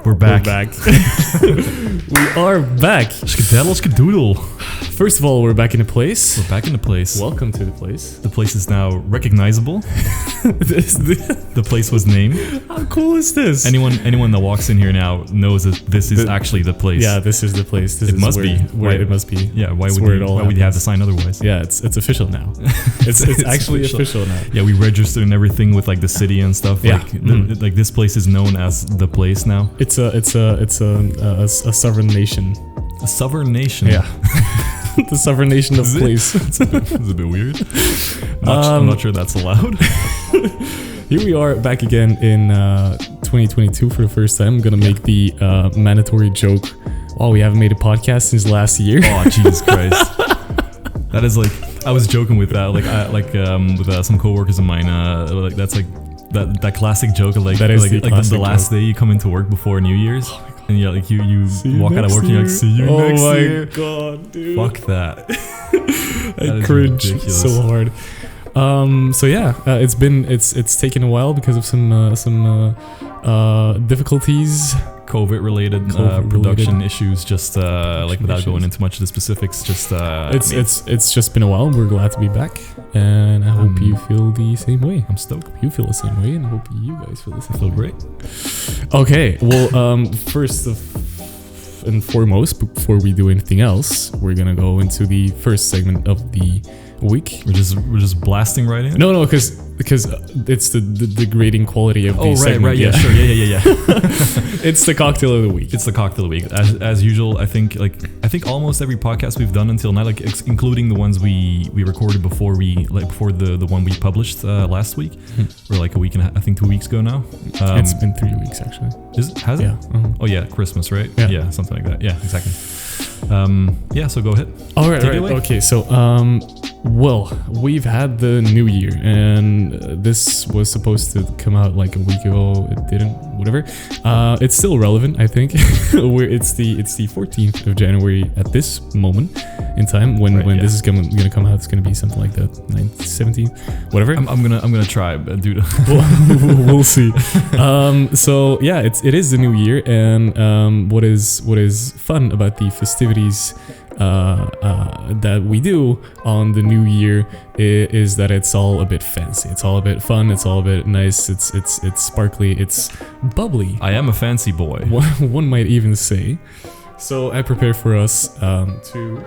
We're back. We are back. Skedaddle, skedoodle. First of all, we're back in the place. We're back in the place. Welcome to the place. The place is now recognizable. The place was named. How cool is this? Anyone that walks in here now knows that this is actually the place. Yeah, this is the place. This it is must where, be. Where it must be. Yeah, why would you have the sign otherwise? Yeah, it's official now. It's actually official now. Yeah, we registered and everything with like the city and stuff. Yeah. Like, like this place is known as the place now. It's a sovereign nation. A sovereign nation. Yeah. The sovereign nation of place. It's a bit weird. I'm not sure that's allowed. Here we are back again in 2022 for the first time. I'm gonna make the mandatory joke. Oh, we haven't made a podcast since last year. Oh, Jesus Christ. That is like, I was joking with that, with some coworkers of mine. Like that's like that classic joke of like that is like the last day you come into work before New Year's. And yeah, like you walk out of work and you're like, see you next year. Oh my god, dude. Fuck that. I cringe so hard. So yeah, it's taken a while because of some difficulties. COVID related production issues, just without going into much of the specifics, just it's just been a while. We're glad to be back, and I hope you feel the same way. I'm stoked. You feel the same way, and I hope you guys feel the same. I feel great. Okay, well, first and foremost, before we do anything else, we're gonna go into the first segment of the week. We're just blasting right in. No, because it's the degrading quality of the segment. Right, yeah, sure, yeah. It's the cocktail of the week. It's the cocktail of the week. As usual, I think almost every podcast we've done until now, like including the ones we recorded before the one we published last week, or like a week and I think 2 weeks ago now. It's been 3 weeks actually. Has it? Yeah. Oh yeah, Christmas, right? Yeah, something like that. Yeah, exactly. So go ahead. All right. Okay, so well, we've had the new year, and this was supposed to come out like a week ago. It didn't. Whatever. It's still relevant, I think. It's the 14th of January at this moment in time. When this is gonna come out, it's gonna be something like the 9th, 17th, whatever. I'm gonna try, dude. We'll see. So yeah, it is the new year, and what is fun about the festivities that we do on the new year is that it's all a bit fancy. It's all a bit fun. It's all a bit nice. It's sparkly. It's bubbly. I am a fancy boy. One might even say. So I prepared for us to.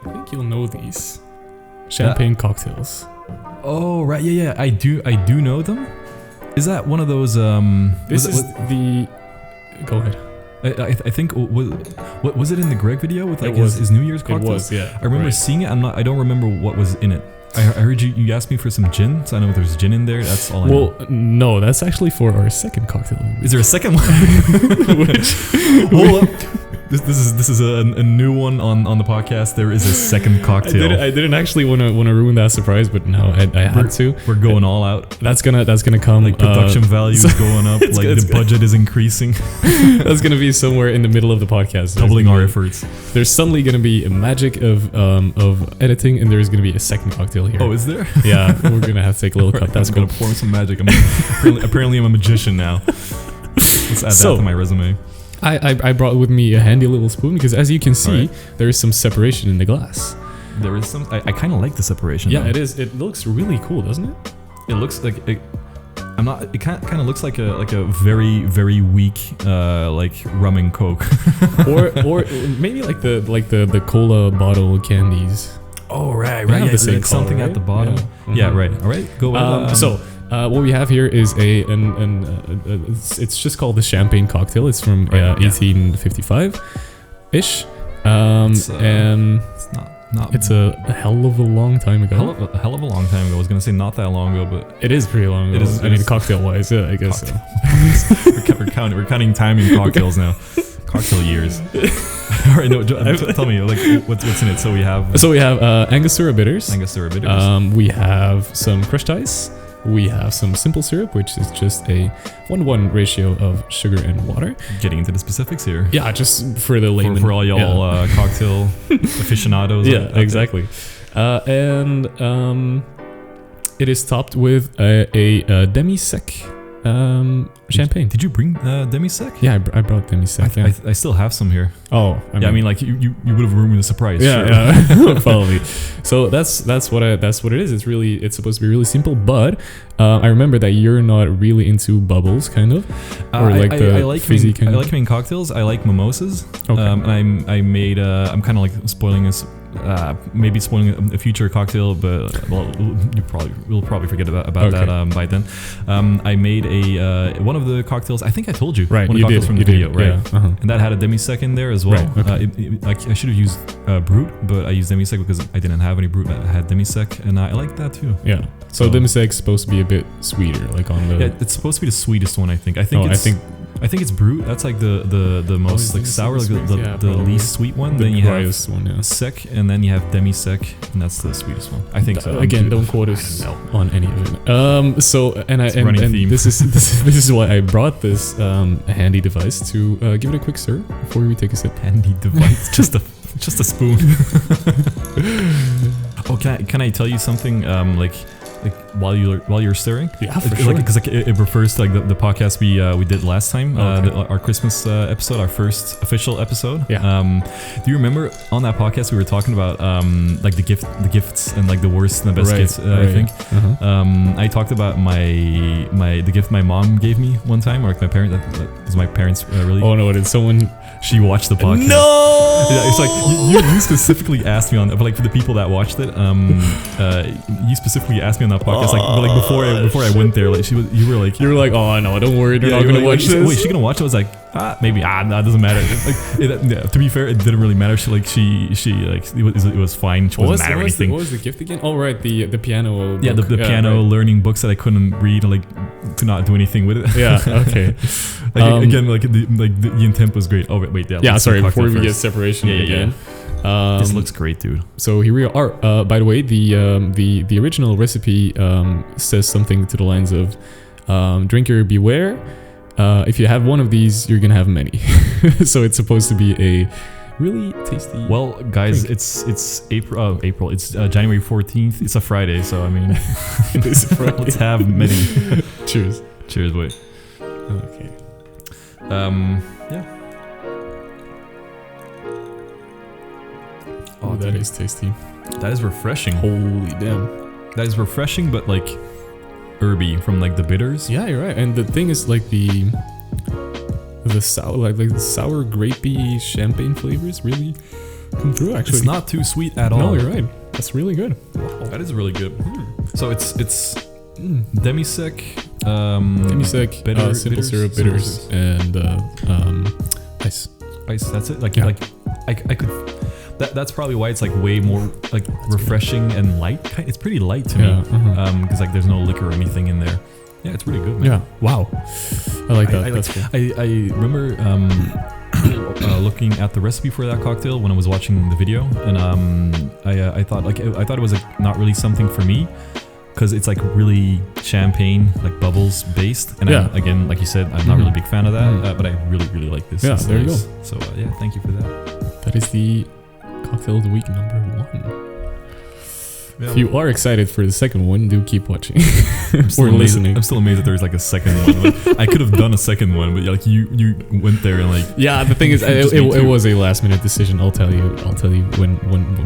I think you'll know these champagne cocktails. Oh right, yeah. I do know them. Is that one of those? This is the. Go ahead. I think was it in the Greg video with like his New Year's cocktails? It was, yeah. I remember seeing it. I don't remember what was in it. I heard you asked me for some gin, so I know there's gin in there. That's all I know. Well, no, that's actually for our second cocktail. Is there a second one? Hold up. This is a new one on the podcast. There is a second cocktail. I didn't actually want to ruin that surprise, but no, I had to. We're going all out. That's gonna come. Like production value is going up. Like the budget is increasing. That's gonna be somewhere in the middle of the podcast. Doubling our efforts. There's suddenly gonna be a magic of editing, and there's gonna be a second cocktail here. Oh, is there? Yeah, we're gonna have to take a little cut. That's gonna perform some magic. Apparently I'm a magician now. Let's add that to my resume. I brought with me a handy little spoon because, as you can see, there is some separation in the glass. There is some. I kind of like the separation. Yeah, though. it is. It looks really cool, doesn't it? It looks like. I'm not. It kind of looks like a very very weak like rum and coke. or maybe like the cola bottle candies. Oh right. Yeah, the same something color, at the bottom. Yeah, yeah right. All right. Go ahead. So. What we have here is it's just called the champagne cocktail. It's from 1855-ish, and it's a hell of a long time ago. A hell of a long time ago. I was gonna say not that long ago, but it is pretty long ago. I mean, cocktail-wise, yeah, I guess so. We're counting time in cocktails now. Cocktail years. All right, no, tell me like what's in it. So we have Angostura bitters. We have some crushed ice. We have some simple syrup, which is just a 1-to-1 ratio of sugar and water. Getting into the specifics here. Yeah, just for the layman. For all y'all cocktail aficionados. Yeah, exactly. And it is topped with a demi-sec champagne. Did you bring demi-sec? Yeah, I brought demi-sec. I still have some here. Oh, I mean, like you would have ruined the surprise. Yeah, sure. Yeah, probably. So that's what it is. It's supposed to be really simple, but I remember that you're not really into bubbles, kind of, or I like fizzy kind of. I like making cocktails. I like mimosas. Okay. And I made. I'm kind of like spoiling this. Maybe spoiling a future cocktail, but well, we'll probably forget about that by then. I made one of the cocktails. I think I told you. Right, one of you the cocktails did, from the you video, did, right? yeah, And that had a demi-sec in there as well. Right, okay. I should have used Brut, but I used demi-sec because I didn't have any Brut that had demi-sec, and I like that too. Yeah. So demi-sec's supposed to be a bit sweeter, like on the. Yeah, it's supposed to be the sweetest one. I think it's Brut. That's like the most like sour, like the least sweet one. Then you have sec, and then you have demi-sec, and that's the sweetest one. I think so. Again, don't quote us on any of it. So and theme. this is why I brought this handy device to give it a quick stir before we take a sip. Handy device, just a spoon. Oh, can I tell you something? Like while you're stirring, yeah, for sure. Because it refers to like the podcast we did last time, our Christmas episode, our first official episode. Yeah. Do you remember on that podcast we were talking about like the gifts and like the worst and the best gifts? I think. I talked about the gift my mom gave me one time, or like my parents. That was my parents really. Oh no! Did someone? She watched the podcast. No. Yeah, it's like you specifically asked me on, but like for the people that watched it, you specifically asked me on that podcast, like before I went there, like you were like, oh no, don't worry, you're not gonna watch this. Wait, she gonna watch it? I was like, maybe, no, it doesn't matter. To be fair, it didn't really matter. She it was fine. She wasn't mad or anything. What was the gift again? Oh right, the piano. Yeah, book. the piano learning books that I couldn't read, like to not do anything with it. Yeah. Okay. Again, the intent was great. Oh wait, yeah. Yeah, sorry. Before we get separation again. This looks great, dude. So here we are. By the way, the original recipe says something to the lines of drinker beware. If you have one of these, you're gonna have many. So it's supposed to be a really tasty. Well, guys, drink. It's April. It's January 14th. It's a Friday, so I mean, it is a Friday. Let's have many. Cheers. Cheers, wait. Okay. Yeah. Oh, that is tasty. That is refreshing. Holy damn. That is refreshing, but like herby from like the bitters. Yeah, you're right. And the thing is, like the sour, like the sour grapey champagne flavors really come through. Actually, it's not too sweet at all. No, you're right. That's really good. Wow. That is really good. So it's demi-sec, bitter, simple syrup bitters, and ice. That's it. I could. That's probably why it's like way more like refreshing and light. It's pretty light to me. Because like there's no liquor or anything in there. Yeah, it's pretty good, man. Yeah. Wow. I like that. That's cool. I remember looking at the recipe for that cocktail when I was watching the video, and I thought it was like not really something for me. Because it's like really champagne, like bubbles based, and again, like you said, I'm not really a big fan of that, but I really like this. Yeah, there you go. So yeah, thank you for that. That is the cocktail of the week number 1. Yeah. If you are excited for the second one, do keep watching or listening. I'm still amazed that there's like a second one. Like, I could have done a second one, but like you went there and like. Yeah, the thing is, it was a last minute decision. I'll tell you when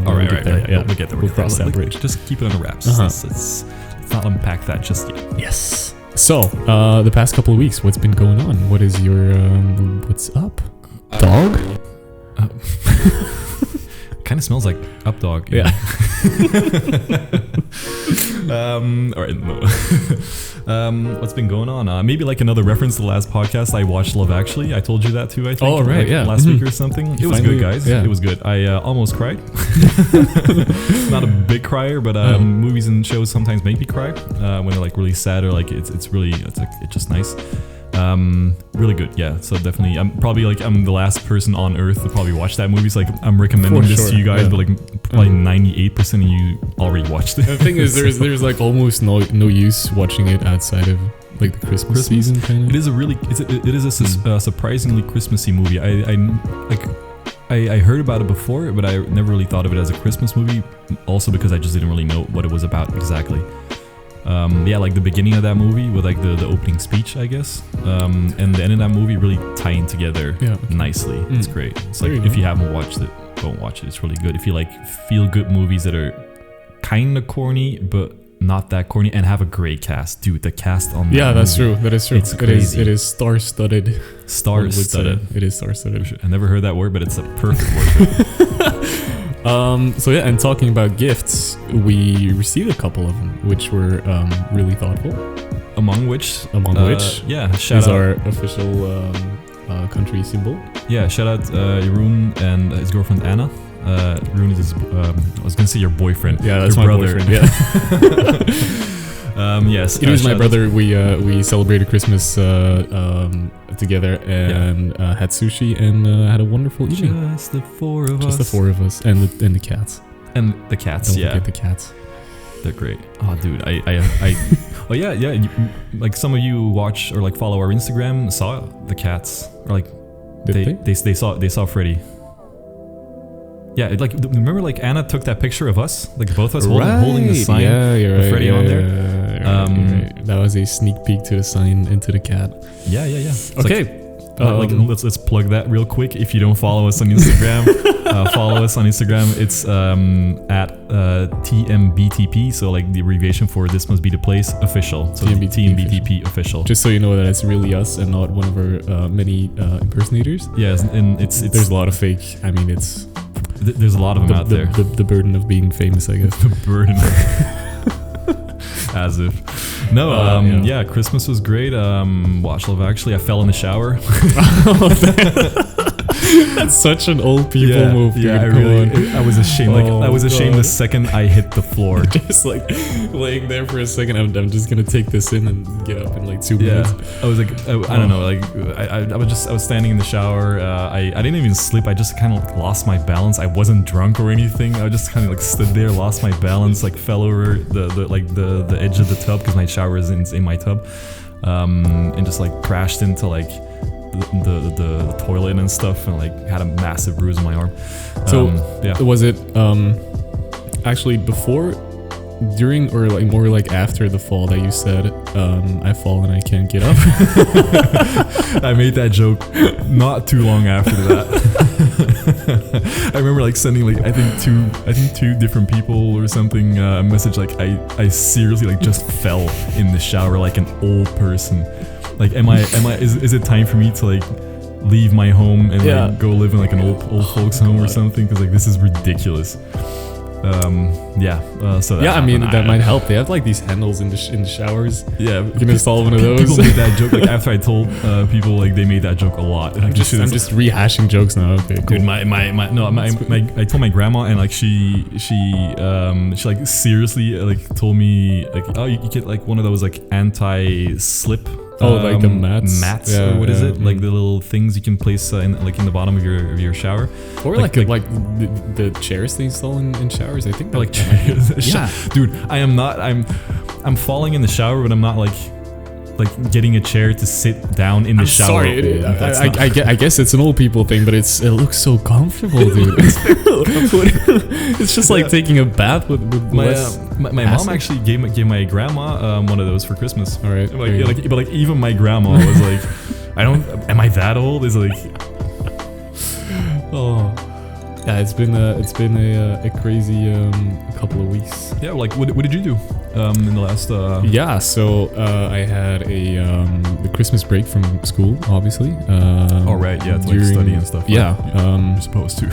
all right, we get there. Yeah, we'll get there. We'll cross that bridge. Just keep it on the wraps. Let's not unpack that just yet. Yes. So, the past couple of weeks, what's been going on? What is your what's up, dog? Kind of smells like up dog. Yeah. All right. No. What's been going on? Maybe like another reference to the last podcast. I watched Love Actually. I told you that too. I think. Oh right, yeah. Last week or something. It was good, guys. Yeah. It was good. I almost cried. Not a big crier, but movies and shows sometimes make me cry when they're like really sad or like it's just nice. Really good, yeah. So definitely, I'm the last person on earth to probably watch that movie. So like, I'm recommending this to you guys, but like probably 98% of you already watched it. The thing is, there's like almost no use watching it outside of like the Christmas season kind of. It is a surprisingly Christmassy movie. I I heard about it before, but I never really thought of it as a Christmas movie. Also because I just didn't really know what it was about exactly. Yeah, like the beginning of that movie with like the opening speech, I guess, and the end of that movie really tying together nicely. It's great. It's like if you haven't watched it, don't watch it. It's really good. If you like feel good movies that are kind of corny but not that corny and have a great cast, dude. The cast on that's true. That is true. It's crazy. It is star-studded. Star-studded. It is star-studded. I never heard that word, but it's a perfect word. So yeah, and talking about gifts, we received a couple of them, which were really thoughtful. Among which, yeah, shout is out our official country symbol. Yeah, shout out Jeroen and his girlfriend Anna. Jeroen is his, I was gonna say your boyfriend. Yeah, that's your my brother. boyfriend. Yeah. Yes, it was my brother. We celebrated Christmas together and had sushi and had a wonderful evening. Just the four of us and the cats. And the cats. Don't forget the cats. They're great. Oh, dude, I oh yeah. Like some of you watch or like follow our Instagram saw the cats. Or like they saw Freddy. Yeah, remember like Anna took that picture of us, like both of us holding the sign with Freddy on there. Right. That was a sneak peek to the sign and to the cat. Yeah. It's okay. Let's plug that real quick. If you don't follow us on Instagram, follow us on Instagram. It's at TMBTP, so like the abbreviation for This Must Be the Place official. So TMBTP official. Just so you know that it's really us and not one of our many impersonators. Yes, and it's there's a lot of fake. I mean, it's there's a lot of them out there. The burden of being famous, I guess. The burden. As if. No, yeah, Christmas was great. Watch Love Actually, I fell in the shower. That's such an old people move, dude. Yeah, I was ashamed. I was ashamed the second I hit the floor. Just like laying there for a second. I'm just gonna take this in and get up in like 2 minutes. I was like, I don't know, like I was standing in the shower. I didn't even sleep. I just kind of like lost my balance. I wasn't drunk or anything. I just kind of like stood there, lost my balance, like fell over the edge of the tub because my shower is in my tub, and just like crashed into like the toilet and stuff, and like had a massive bruise on my arm. So was it actually before, during, or like more like after the fall that you said I fall and I can't get up? I made that joke not too long after that. I remember like sending like I think two different people or something a message like I seriously like just fell in the shower like an old person. Like, is it time for me to like leave my home and like go live in like an old folks home or something? Because like this is ridiculous. So I mean that might help. They have like these handles in the showers. Yeah, you can install one of those. People made that joke like after I told people, like they made that joke a lot. I'm just rehashing jokes now. Okay, cool. Dude, I told my grandma, and like she like seriously like told me like, oh, you get like one of those like anti-slip. Like the mats, or what is it? Like the little things you can place in the bottom of your shower, or like the chairs they install in showers. I think like chairs. Dude, I'm falling in the shower, but I'm not like getting a chair to sit down in the shower. Sorry, I guess it's an old people thing, but it looks so comfortable, dude. It's just like taking a bath with my mom actually gave my grandma one of those for Christmas. All right, but even my grandma was like, am I that old? It's like, oh. Yeah, it's been a crazy couple of weeks. Yeah, like what did you do in the last? So I had the Christmas break from school, obviously. Oh right, yeah, to like study and stuff. Yeah, you're supposed to.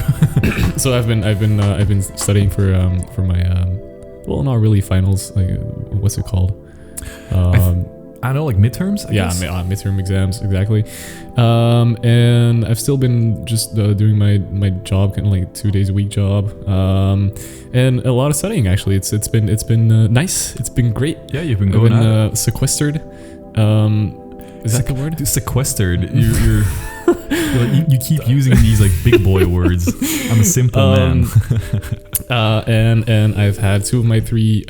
So I've been studying for my well, not really finals. Like, what's it called? I don't know, like midterms? I guess? Midterm exams, exactly. And I've still been just doing my job, kind of like 2 days a week job, and a lot of studying actually. It's been nice. It's been great. Yeah, you've been going sequestered. Is that the word? Sequestered. You're you keep using these like big boy words. I'm a simple man. And I've had 2 of my 3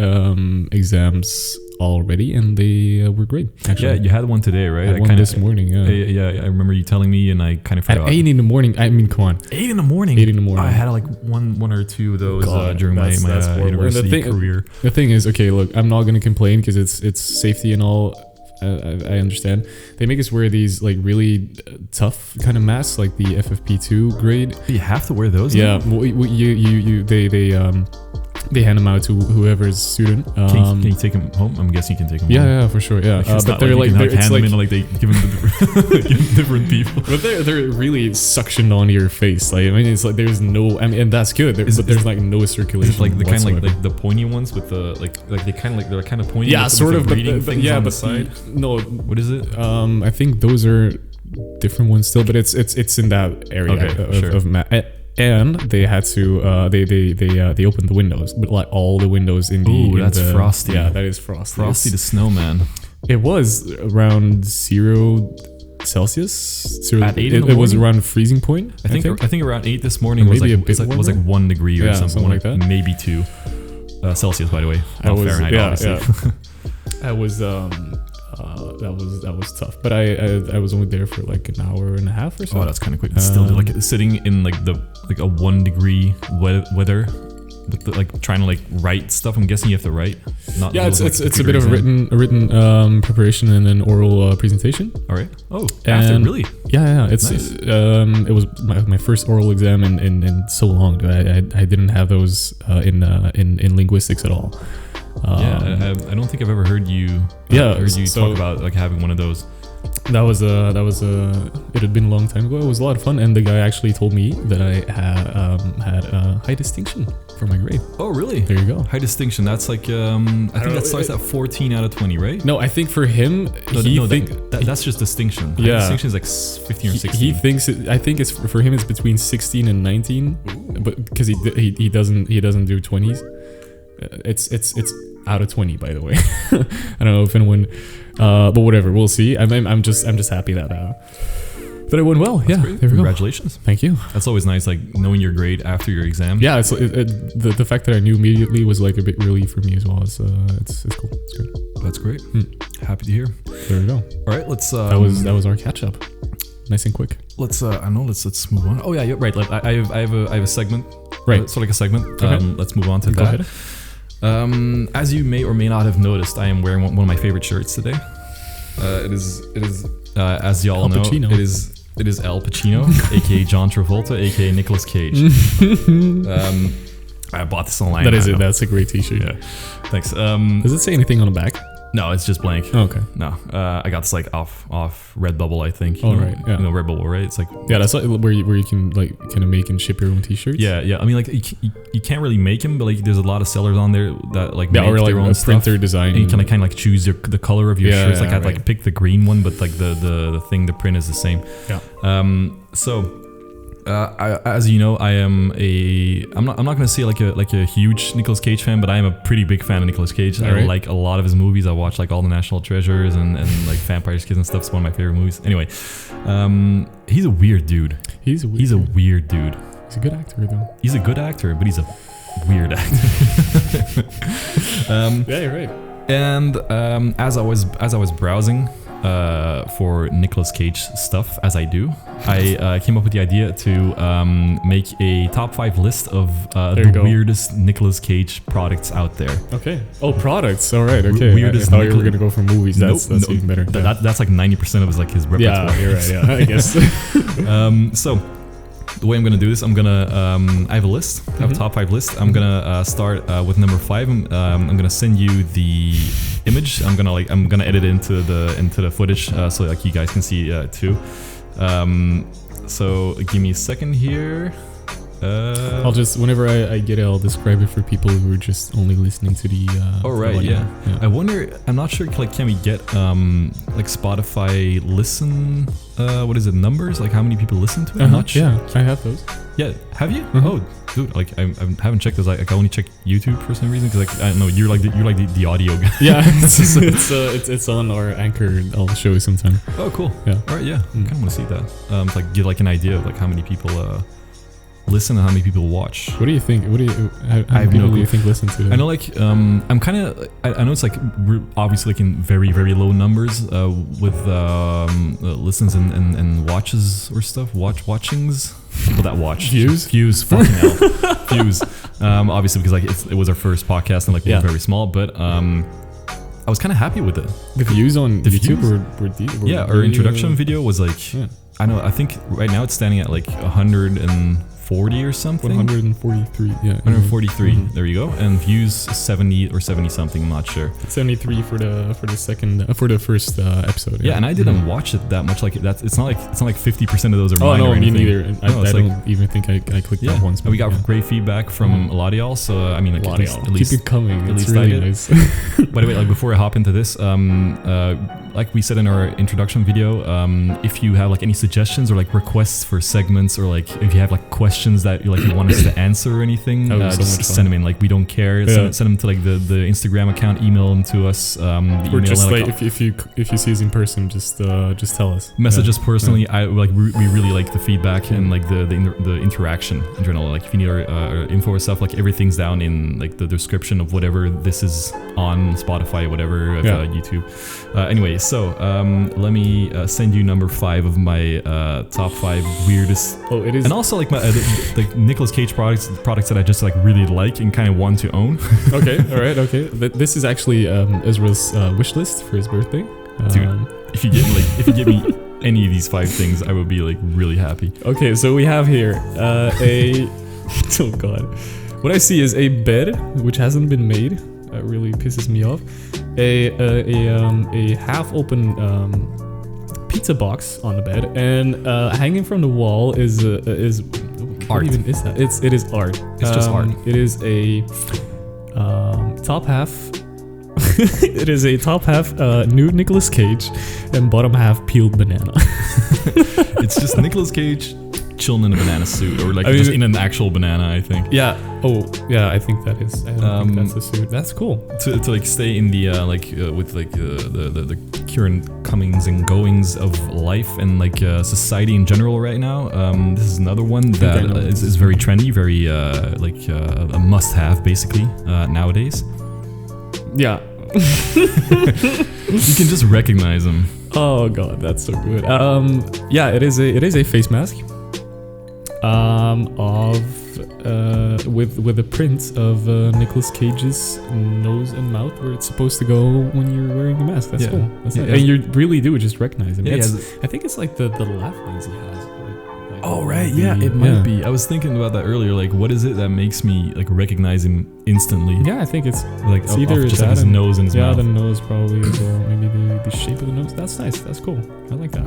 exams already, and they were great. Actually. Yeah, you had one today, right? I had one this morning. Yeah. Yeah, I remember you telling me, and I kind of forgot. At 8 in the morning. I mean, come on. 8 in the morning. 8 in the morning. I had like one or two of those during my university career. The thing is, okay, look, I'm not gonna complain because it's safety and all. I understand. They make us wear these like really tough kind of masks, like the FFP2 grade. You have to wear those. Yeah, they hand them out to whoever's student. Can you take them home? I'm guessing you can take them home. Yeah, for sure. Yeah, but they're like hand them in, like they give them to different people. But they're really suctioned onto your face. Like I mean, it's like there's no. I mean, and that's good. There's like no circulation. Is it like the kind of like the pointy ones with the like they kind of like they're kind of pointy. Yeah, with sort the of. breathing things on the side. No, what is it? I think those are different ones still, but it's in that area of and they had to they opened the windows, but like all the windows in the. Ooh, that's frosty. Yeah, that is frosty. Frosty the snowman. It was around 0 Celsius. At 8 in the morning? It was around freezing point. I think around 8 this morning was like 1 degree or something like that. Maybe 2 Celsius, by the way. Not Fahrenheit, obviously. I was that was tough, but I was only there for like an hour and a half or so. Oh, that's kind of quick. But still, like sitting in like a 1 degree weather, with like trying to like write stuff. I'm guessing you have to write. It's a bit of a written preparation and an oral presentation. All right. Oh, after really? Yeah. It's nice. It was my first oral exam in so long. I didn't have those in linguistics at all. I don't think I've ever heard you. Talk about like having one of those. That was it had been a long time ago. It was a lot of fun, and the guy actually told me that I had a high distinction for my grade. Oh, really? There you go. High distinction. That's like I think that starts at 14 out of 20, right? No, I think for him, that's just distinction. High distinction is like 15 or 16. He thinks I think it's for him. It's between 16 and 19, but because he doesn't do 20s. It's out of 20, by the way. I don't know if anyone, but whatever, we'll see. I'm just happy that it went well. That's great. There we go. Congratulations. Thank you. That's always nice, like knowing your grade after your exam. Yeah, the fact that I knew immediately was like a bit relief for me as well. It's cool. It's great. That's great. Happy to hear. There we go. All right, let's. That was our catch up. Nice and quick. Let's let's move on. Oh yeah, right. Like I have a segment. Right. So like a segment. Okay. Let's move on to Go that. ahead. As you may or may not have noticed, I am wearing one of my favorite shirts today. It is as y'all know, it is Al Pacino, aka John Travolta, aka Nicolas Cage. I bought this online. That is it. That's a great T-shirt. Yeah, thanks. Does it say anything on the back? No, it's just blank. Oh, okay. No, I got this like off Redbubble, I think. Oh, right. Yeah. You know Redbubble, right? It's like that's like where you can like kind of make and ship your own T-shirts. Yeah. I mean, like you can't really make them, but like there's a lot of sellers on there that like make or like their own printer design. And you can kind of like choose the color of your shirts. Like I'd like pick the green one, but like the print is the same. Yeah. As you know, I'm not gonna say like a huge Nicolas Cage fan, but I am a pretty big fan of Nicolas Cage. I like a lot of his movies. I watch like all the National Treasures and like Vampire's Kiss and stuff. It's one of my favorite movies. Anyway, he's a weird dude. He's a weird dude. He's a good actor though. He's a good actor, but he's a weird actor. Yeah, you're right. And as I was browsing for Nicolas Cage stuff, as I do, I came up with the idea to make a top 5 list of the weirdest Nicolas Cage products out there. Okay. Oh, products. All right. Okay. Weirdest. I thought you were gonna go for movies. That's even better. That's like 90% of his repertoire. Yeah, you're right. Yeah, I guess. So the way I'm gonna do this, I'm gonna I have a list. I have a top 5 list. I'm gonna start with number 5. I'm gonna send you the image. I'm gonna edit it into the footage so like you guys can see too. So give me a second here. I'll just whenever I get it, I'll describe it for people who are just only listening to the. Oh right, yeah. I wonder. I'm not sure. Like, can we get like Spotify listen? What is it? Numbers? Like how many people listen to it? I'm not sure. Yeah, I have those. Yeah, have you? Oh, dude, like I haven't checked those. I can only check YouTube for some reason because like I don't know, you're like the audio guy. Yeah, it's on our Anchor. I'll show you sometime. Oh, cool. Yeah. All right. Yeah, I kind of want to see that. Like get like an idea of like how many people listen and how many people watch. What do you think? How I have many people no do you clue. think listen to them? I know, like, I'm kind of. I know it's like we're obviously like in very very low numbers with listens and watches or stuff. Watchings. People that watch views. Fucking hell, views. Obviously because like it was our first podcast and like we were very small, but I was kind of happy with it. The views on YouTube were our introduction video was like. Yeah. I think right now it's standing at like 140 or something. 143. Yeah. 143. There you go. And views 70 or 70 something. I'm not sure. 73 for the first episode. Yeah, and I didn't watch it that much. Like that's it's not like 50% of those are mine. Oh no, or me anything. neither. I don't even think I clicked that once. And we got great feedback from a lot of y'all. So I mean, like at least keep it coming. At it's least really I did. nice. By the way, like before I hop into this, like we said in our introduction video, if you have like any suggestions or like requests for segments, or like if you have like questions that you want us to answer or anything, just send them in. Like we don't care. Send them to like the Instagram account, email them to us. Or just like if you see us in person, just tell us. Message us personally. I like we really like the feedback and like the interaction in general. Like if you need our info or stuff, like everything's down in like the description of whatever this is on Spotify, whatever, YouTube. Anyway, so let me send you number 5 of my top 5 weirdest. Oh, it is. And also like my like Nicolas Cage products that I just like really like and kind of want to own. Okay, all right, okay. This is actually Ezra's wish list for his birthday. Dude, if you give me any of these 5 things, I would be like really happy. Okay, so we have here oh god, what I see is a bed which hasn't been made. That really pisses me off. A half open pizza box on the bed, and hanging from the wall is art. What even is that? It is art. It's just art. It is a top half. It is a top half nude Nicolas Cage, and bottom half peeled banana. It's just Nicolas Cage chilling in a banana suit, or like just in an actual banana, I think. Yeah. Oh, yeah. I think that is. I don't think that's a suit. That's cool. To like stay in the with like the current comings and goings of life and like society in general right now. This is another one that is very trendy, very a must-have basically nowadays. Yeah. You can just recognize them. Oh god, that's so good. Yeah, it is a face mask. With a print of Nicolas Cage's nose and mouth where it's supposed to go when you're wearing the mask. That's cool. That's nice. And you really do just recognize him. I think it's like the laugh lines he has. Oh right, it might be. I was thinking about that earlier. Like, what is it that makes me like recognize him instantly? Yeah, I think it's like it's either just like his nose and his mouth. Yeah, the nose probably as well. Maybe the shape of the nose. That's nice. That's cool. I like that.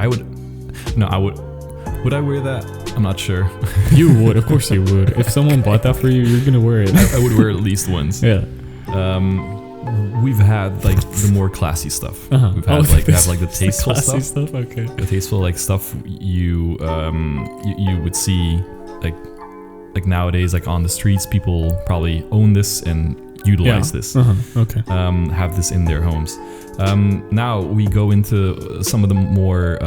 Would I wear that? I'm not sure. You would, of course you would. If someone bought that for you, you're gonna wear it. I would wear it at least once. Yeah. We've had like the more classy stuff. We've had the tasteful stuff. Okay. The tasteful like stuff you would see like nowadays, like on the streets. People probably own this and utilize this. Okay. Have this in their homes. Now we go into some of the more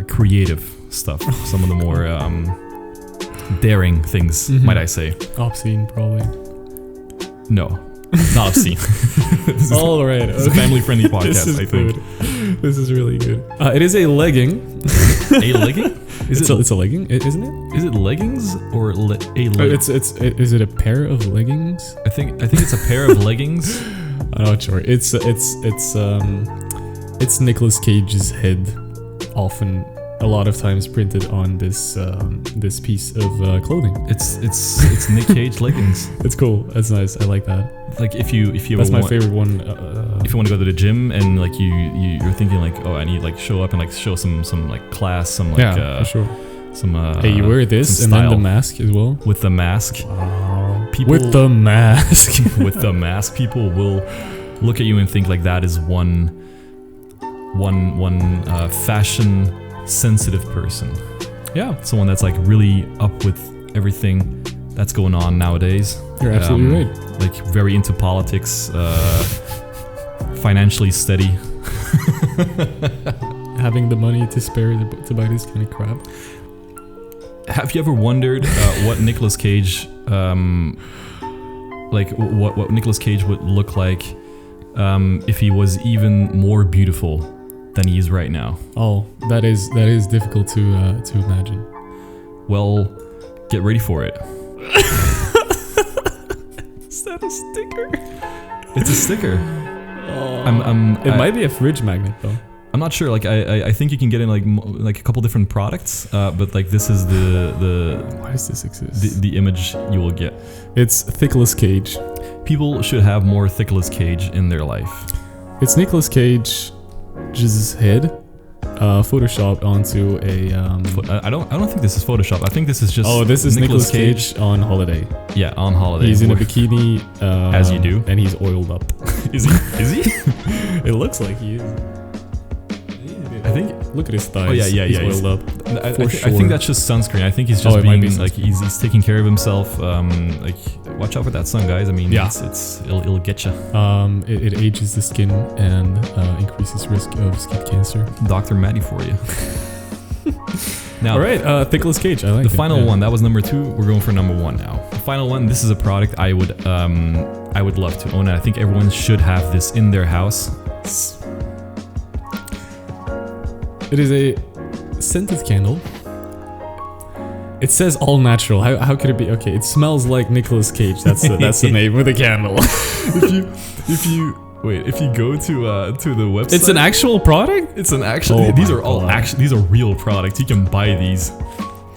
creative stuff, some of the more daring things, might I say. Obscene, probably. No, not obscene. This is a family-friendly podcast, I think. This is really good. It is a legging. A legging? It's a legging, isn't it? Is it leggings or a legging? Is it a pair of leggings? I think it's a pair of leggings. I'm not sure. It's Nicolas Cage's head, often a lot of times printed on this piece of clothing. It's Nic Cage leggings. It's cool. That's nice. I like that. Like if you that's my favorite one. If you want to go to the gym and like you're thinking like, oh, I need like show up and like show some like class, some like for sure. Some hey, you wear this and then the mask as well. With the mask, people with the mask, people will look at you and think like that is one fashion sensitive person. Yeah, someone that's like really up with everything that's going on nowadays. You're absolutely right. Like very into politics, financially steady, having the money to spare to buy this kind of crap. Have you ever wondered what Nicolas Cage, what Nicolas Cage would look like if he was even more beautiful than he is right now? Oh, that is difficult to imagine. Well, get ready for it. Is that a sticker? It's a sticker. It might be a fridge magnet though. I'm not sure. Like I think you can get in like a couple different products, but like this is the Why does this exist? the image you will get. It's Nicolas Cage. People should have more Nicolas Cage in their life. It's Nicolas Cage's head, photoshopped onto a. I don't think this is Photoshop. I think this is just. Oh, this is Nicolas Cage on holiday. Yeah, on holiday. He's in a bikini, as you do, and he's oiled up. Is he? Is he? It looks like he is. I think. Look at his thighs. Oh yeah. He's oiled up. I think that's just sunscreen. I think he's just being like he's taking care of himself. Like watch out for that sun, guys. I mean, yeah. it'll get you. It ages the skin and increases risk of skin cancer. Dr. Maddie for you. Now, all right, Nicolas Cage. I like the final one. That was number 2. We're going for number 1 now. The final one. This is a product I would love to own. And I think everyone should have this in their house. It is a scented candle. It says all natural. How could it be? Okay, it smells like Nicolas Cage. That's the name of the candle. if you go to the website, it's an actual product. It's an actual. Oh these are all actually. These are real products. You can buy these.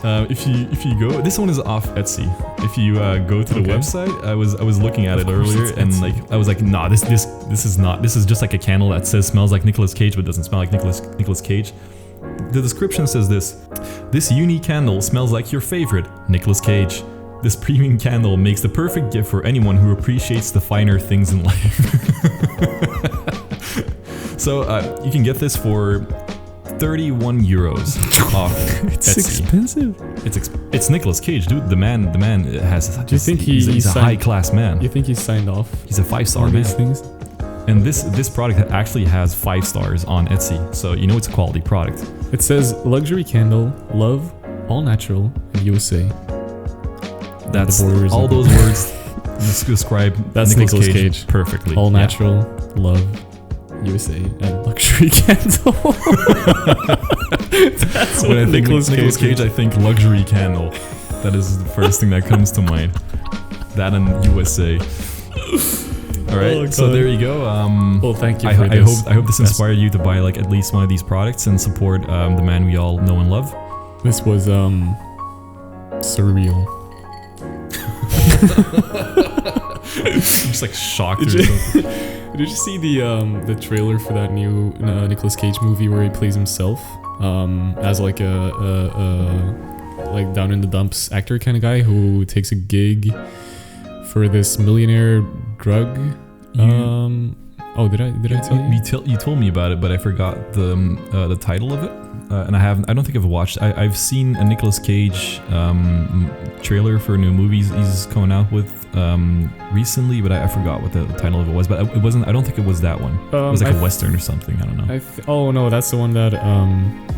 If you go, this one is off Etsy. If you go to the website, I was looking at it earlier, and like I was like, nah, this is not. This is just like a candle that says smells like Nicolas Cage, but doesn't smell like Nicolas Cage. The description says this unique candle smells like your favorite, Nicolas Cage. This premium candle makes the perfect gift for anyone who appreciates the finer things in life. So you can get this for 31 euros off It's Etsy. expensive. It's Nicolas Cage, dude. The man has. Do you think he's a high class man? You think he's signed off? He's a 5-star on man. these things? And this product actually has 5 stars on Etsy, so you know it's a quality product. It says luxury candle, love, all natural, and USA. That's all those words describe That's Nicolas Cage perfectly. All natural, love, USA, and luxury candle. That's when I think Nicolas Cage, I think luxury candle. That is the first thing that comes to mind. That and USA. All right, so there you go. Well, thank you. I hope this inspired you to buy like at least one of these products and support the man we all know and love. This was surreal. Just like shocked or something. Did you see the trailer for that new Nicolas Cage movie where he plays himself as like a like down in the dumps actor kind of guy who takes a gig for this millionaire drug? Did I tell you? You told me about it, but I forgot the title of it, and I don't think I've watched. I've seen a Nicolas Cage trailer for a new movie he's coming out with recently, but I forgot what the title of it was. But it wasn't. I don't think it was that one. It was like a western or something. I don't know. Oh no, that's the one that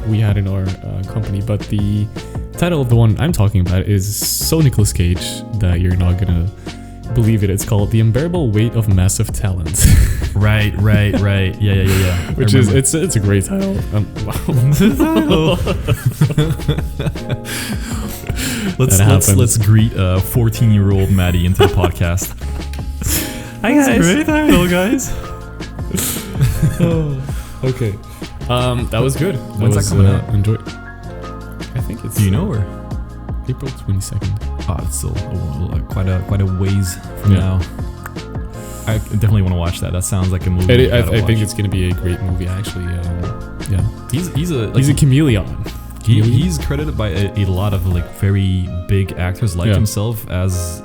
we had in our company. But the title of the one I'm talking about is so Nicolas Cage that you're not gonna believe it. It's called The Unbearable Weight of Massive Talent. Right. Yeah. Which is it's a great title. Let's greet 14-year-old Maddie into the podcast. Hi guys. Great title, guys. Okay. That was good. When's that coming out? Enjoy. I think it's. Do you know or? April 22nd. Oh, it's still quite a ways from now. I definitely want to watch that. That sounds like a movie. I think it's gonna be a great movie. Actually, yeah. He's a chameleon. He's credited by a lot of like very big actors like himself as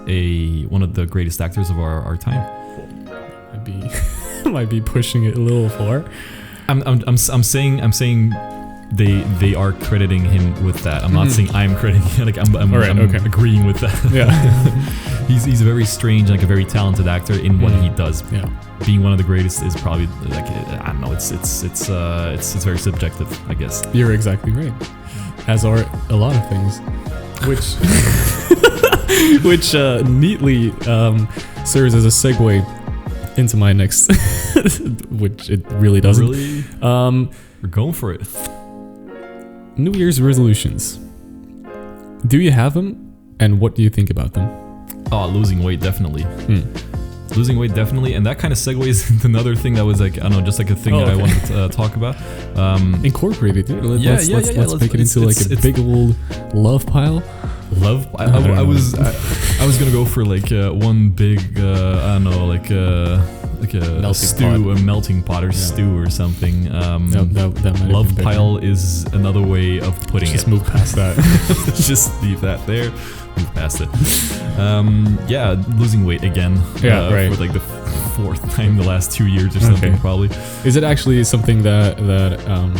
one of the greatest actors of our time. Might be pushing it a little far. I'm saying they are crediting him with that. I'm not saying I'm crediting him. Like I'm agreeing with that. Yeah. he's a very strange, like a very talented actor in what he does. Yeah. Being one of the greatest is probably like I don't know. It's very subjective, I guess. You're exactly right. As are a lot of things. which which neatly serves as a segue into my next, which it really doesn't. Really? We're going for it. New Year's resolutions. Do you have them, and what do you think about them? Oh, losing weight, definitely. Losing weight, definitely. And that kind of segues into another thing that was like, I don't know, just like a thing that I wanted to talk about. Incorporate it, dude. Let's Let's make it into like a big old love pile. Love? I was gonna go for like one big, I don't know, like a Melting stew, pot. a melting pot or stew or something. That might Love have been pile is another way of putting Just it. move past that. Just leave that there. Move past it. Yeah, losing weight again. Right. For like the fourth time the last 2 years or something, probably. Is it actually something that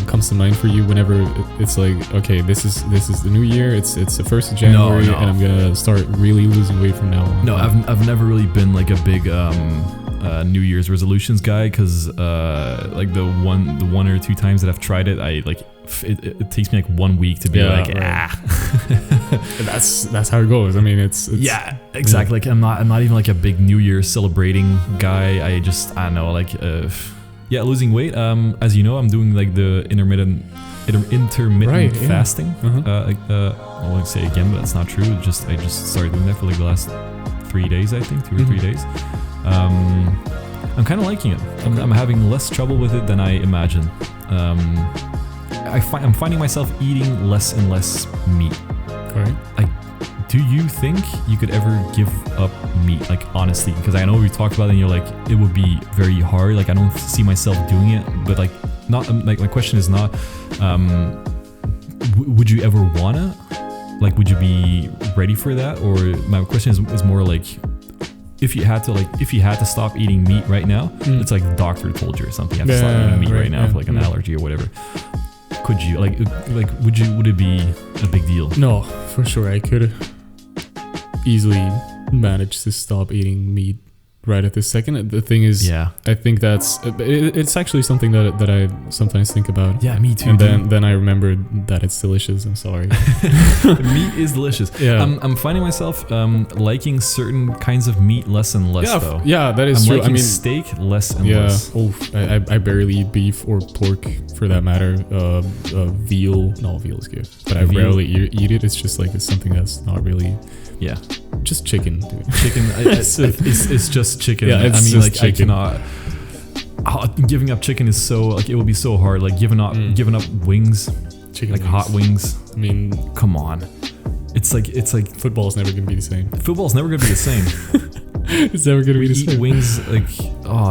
comes to mind for you whenever it's like, okay, this is the new year, it's the 1st of January, No. and I'm gonna start really losing weight from now on? No, I've never really been like a big New Year's resolutions guy, because like the one or two times that I've tried it, I like it takes me like 1 week to be That's how it goes. I mean, it's yeah, exactly. Like I'm not even like a big New Year celebrating guy. I don't know, like losing weight. As you know, I'm doing like the intermittent fasting. I won't say again, but that's not true. I just started doing that for like the last 3 days, I think, 2 or 3 days. I'm kind of liking it. I'm having less trouble with it than I imagined. I'm finding myself eating less and less meat. Alright. Do you think you could ever give up meat? Like, honestly, because I know we talked about it and you're like, it would be very hard. Like, I don't see myself doing it, but like, not like my question is not, would you ever wanna? Like, would you be ready for that? Or my question is more like, if you had to stop eating meat right now, it's like the doctor told you or something. You have to stop eating meat right now for like an allergy or whatever. Could you would it be a big deal? No, for sure. I could easily manage to stop eating meat right at this second. The thing is, I think it's actually something that I sometimes think about. Yeah, me too. And then I remembered that it's delicious. I'm sorry. Meat is delicious. Yeah. I'm finding myself liking certain kinds of meat less and less, though. Yeah, that is I'm true. liking I mean, steak less and less. I barely eat beef or pork for that matter. Veal. No, veal is good, but I rarely eat it. It's just like it's something that's not really. Yeah. Just chicken, dude. Chicken. It's just chicken. Yeah, it's I mean, like chicken. I cannot. Giving up chicken is so like it will be so hard. Like giving up wings, Chicken like wings. hot wings. I mean, come on. It's like football's never gonna be the same. Football's never gonna be the same. It's never gonna be the same. Eat wings like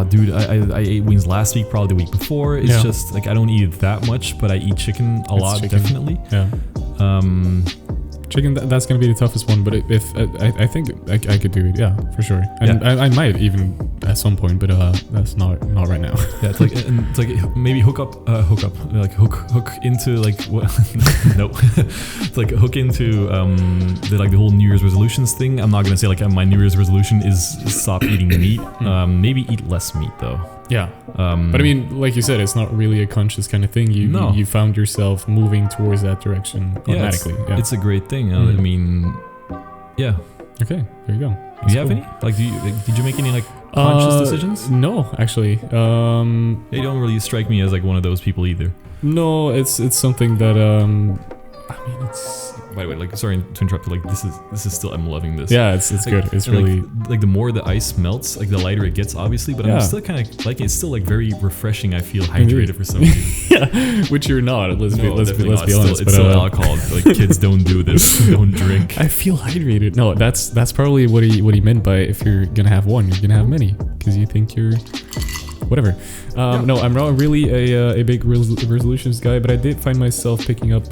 dude. I ate wings last week, probably the week before. It's just like I don't eat it that much, but I eat chicken a lot, definitely. Yeah. Chicken, that's gonna be the toughest one, but if I think I could do it, yeah, for sure. And I might even at some point, but that's not right now. Yeah, it's like maybe hook into like what? No, it's like hook into the whole New Year's resolutions thing. I'm not gonna say like my New Year's resolution is stop eating meat. Maybe eat less meat though. Yeah. But I mean, like you said, it's not really a conscious kind of thing. You found yourself moving towards that direction automatically. It's a great thing. I mean, yeah. Okay, there you go. Do you have any? Like, did you make any like conscious decisions? No, actually. They don't really strike me as like one of those people either. No, it's something that I mean, it's. By the way, like, sorry to interrupt. Like, this is still. I'm loving this. Yeah, it's like, good. It's really like the more the ice melts, like the lighter it gets, obviously. But I'm still kind of like it's still like very refreshing. I feel hydrated for some reason. Yeah, which you're not. Let's be honest. It's still alcohol. Like kids don't do this. Don't drink. I feel hydrated. No, that's probably what he meant by if you're gonna have one, you're gonna have many because you think you're. Whatever. No, I'm not really a big resolutions guy, but I did find myself picking up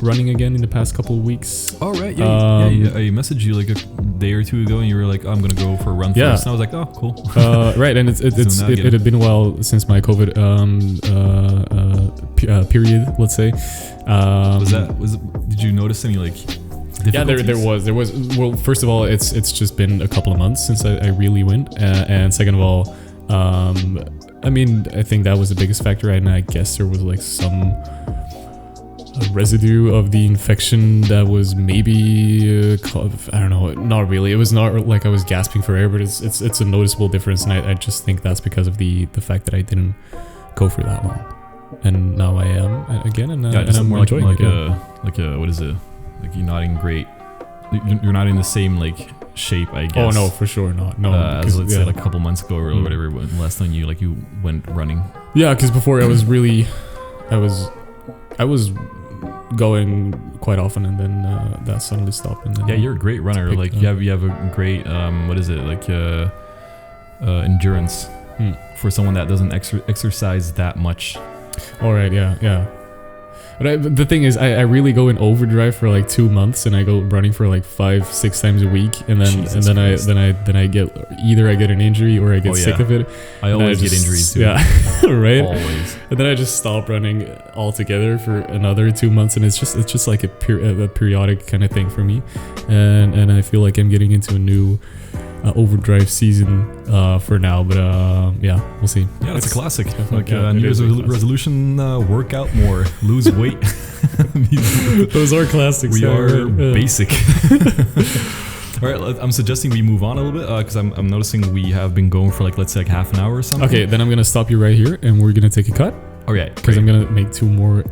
running again in the past couple of weeks. Oh right, I messaged you like a day or two ago, and you were like, "I'm gonna go for a run first." And I was like, "Oh, cool." Right, and it had been a while since my COVID period, let's say. Did you notice any like? Yeah, there was. Well, first of all, it's just been a couple of months since I really went, and second of all, I mean, I think that was the biggest factor, and I guess there was like some. a residue of the infection that was maybe I don't know, not really. It was not like I was gasping for air, but it's a noticeable difference, and I just think that's because of the fact that I didn't go for that long, and now I am again, and I'm more enjoying like it. a what is it? Like you're not in great. You're not in the same like shape, I guess. Oh no, for sure not. No, as let's say like a couple months ago or whatever. When last time you went running. Yeah, because before I was really, I was going quite often, and then that suddenly stopped. And then yeah, you're a great runner. Like you have a great what is it like endurance for someone that doesn't exercise that much. All right, yeah. But the thing is, I really go in overdrive for like 2 months, and I go running for like 5-6 times a week, and then I get either I get an injury or I get sick of it. I always get injuries too. Yeah, right. Always. And then I just stop running altogether for another 2 months, and it's just like a periodic kind of thing for me, and I feel like I'm getting into a new overdrive season for now, but yeah, we'll see. Yeah, it's a classic. Like New Year's resolution: work out more, lose weight. Those are classics. We are basic. All right, I'm suggesting we move on a little bit because I'm noticing we have been going for like, let's say like half an hour or something. Okay, then I'm gonna stop you right here, and we're gonna take a cut. Oh yeah, because I'm gonna make 2 more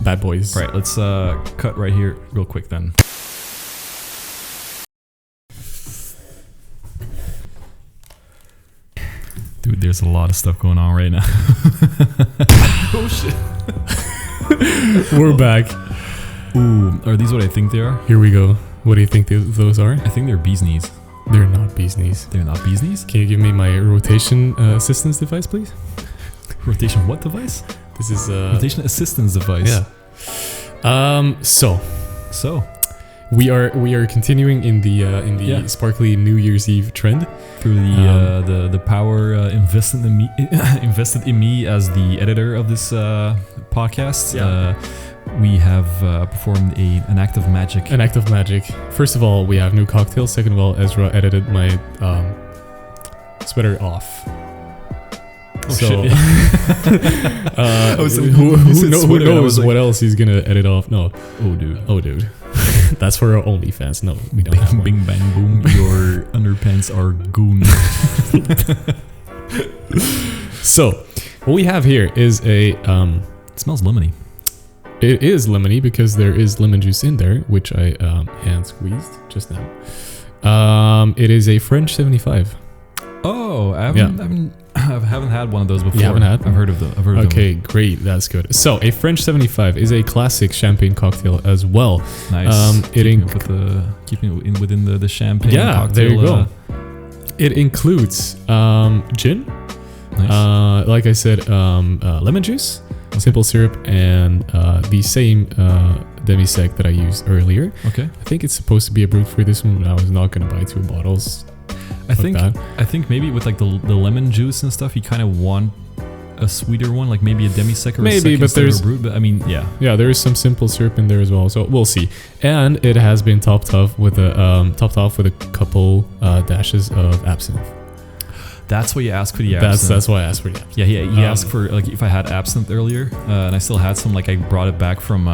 bad boys. All right, let's cut right here real quick then. Dude, there's a lot of stuff going on right now. Oh shit. We're back. Ooh, are these what I think they are? Here we go. What do you think those are? I think they're bee's knees. They're not bee's knees. They're not bee's knees? Can you give me my rotation assistance device, please? Rotation what device? This is rotation assistance device. Yeah. So we are continuing in the sparkly New Year's Eve trend through the power invested in me as the editor of this podcast. Yeah. We have performed an act of magic. An act of magic. First of all, we have new cocktails. Second of all, Ezra edited my sweater off. Oh shit! Who knows what else he's gonna edit off? No. Oh dude. That's for our OnlyFans. No, we don't have one. Bing bang boom. Your underpants are goon. So, what we have here is a. It smells lemony. It is lemony because there is lemon juice in there, which I hand squeezed just now. It is a French 75. Oh, I haven't had one of those before. You haven't had? I've heard of them. Okay, great. That's good. So, a French 75 is a classic champagne cocktail as well. Nice. Keeping it within the champagne cocktail. There you go. It includes gin. Nice. Like I said, lemon juice, simple syrup, and the same demi-sec that I used earlier. Okay. I think it's supposed to be a brute for this one, but I was not going to buy 2 bottles. I think maybe with like the lemon juice and stuff, you kind of want a sweeter one, like maybe a demi-sec or maybe, but there's a brute. But I mean, yeah, there is some simple syrup in there as well, so we'll see. And it has been topped off with a couple dashes of absinthe. That's what you ask for the absinthe. That's why I asked for the absinthe. Yeah. He asked for like if I had absinthe earlier, and I still had some. Like I brought it back from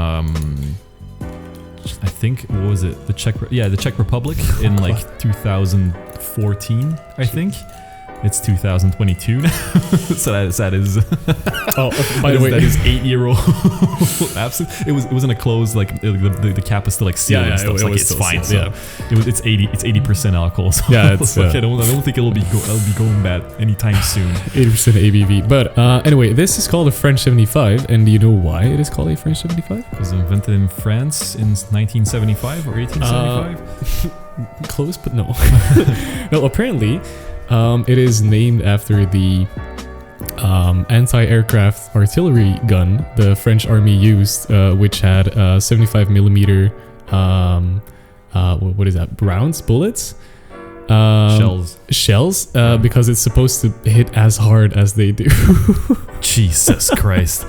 I think what was it? The Czech Republic in like 2014, I think. It's 2022 now. So that is by the way, that is 8-year-old absinthe. It was in a closed, like the cap is still like sealed and stuff. It's fine. So it's 80% alcohol. So yeah, it's I don't think it'll be going bad anytime soon. 80% ABV. But anyway, this is called a French 75, and do you know why it is called a French 75? It was invented in France in 1975 or 1875. Close, but no. No, apparently. It is named after the anti-aircraft artillery gun the French army used, which had 75 millimeter what is that? Bullets? Shells, because it's supposed to hit as hard as they do. Jesus Christ.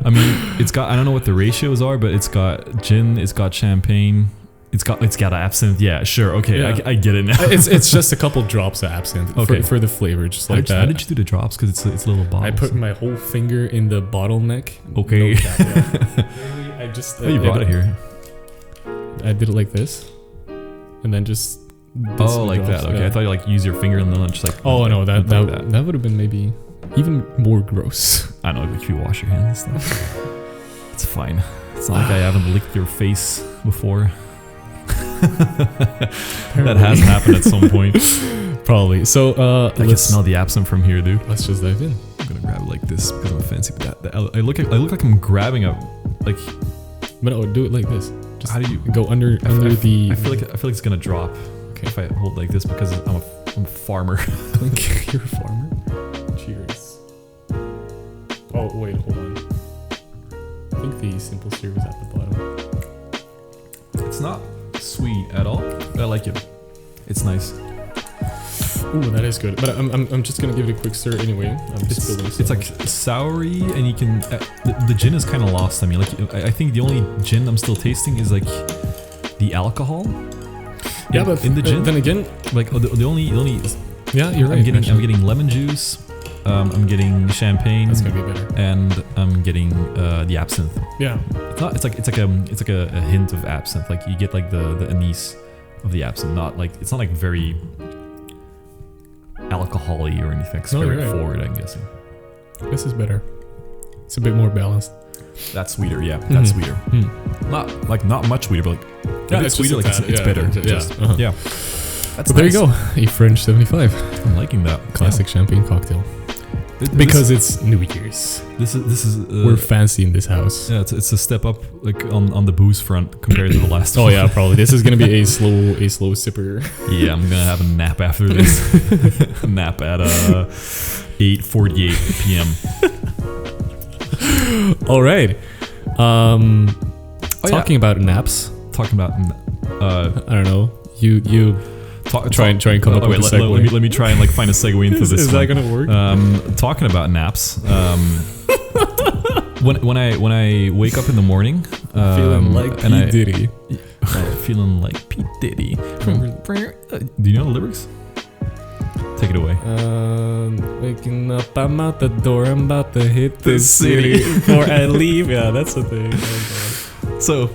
I mean, it's got, I don't know what the ratios are, but it's got gin, it's got champagne. It's got absinthe. Yeah, sure. Okay, yeah. I get it now. It's just a couple drops of absinthe for the flavor, just like that. How did you do the drops? Because it's little bottles. I put my whole finger in the bottleneck. Okay. I just. Oh, you brought it here. I did it like this, and then just. Oh, like that. Okay, I thought you like use your finger and then just like. Oh no, that would have been maybe even more gross. I know, if you wash your hands and stuff. It's fine. It's not like I haven't licked your face before. That has happened at some point. Probably. So I can smell the absinthe from here, dude. Let's just dive in. I'm gonna grab it like this because I'm fancy. But I look like I'm grabbing a like. But no, do it like this. Just how do you go under the? I feel like it's gonna drop. Okay. If I hold like this because I'm a farmer. You're a farmer. Cheers. Oh wait, hold on. I think the simple syrup is at the bottom. It's not sweet at all. But I like it. It's nice. Ooh, that is good. But I'm just gonna give it a quick stir anyway. It's like soury, and you can. The gin is kind of lost. I mean, like I think the only gin I'm still tasting is like the alcohol. Yeah, but in the gin, then again, like the only. Yeah, you're right. I'm getting lemon juice. I'm getting champagne. That's gonna be better. And I'm getting the absinthe. Yeah. It's like a hint of absinthe. Like you get like the anise of the absinthe. Not like it's not like very alcohol-y or anything. It's very forward, I'm guessing. This is better. It's a bit more balanced. That's sweeter, yeah. That's sweeter. Not much sweeter, but like a bit sweeter. Like it's better. Yeah. That's there you go. A French 75. I'm liking that. Classic champagne cocktail. Because it's New Year's. This is we're fancy in this house. Yeah, it's a step up like on the booze front compared to the last one. Oh yeah, probably. This is gonna be a slow sipper. Yeah, I'm gonna have a nap after this. A nap at 8:48 p.m. All right. Talking about naps. Talking about I don't know. You try and come up with a segue. Let me try and like find a segue into this. Is that gonna work? Talking about naps. When I wake up in the morning, feeling like P. Diddy. Feeling like P. Diddy. Do you know the lyrics? Take it away. Waking up, I'm out the door, I'm about to hit the city before I leave. Yeah, that's the thing. Oh, so,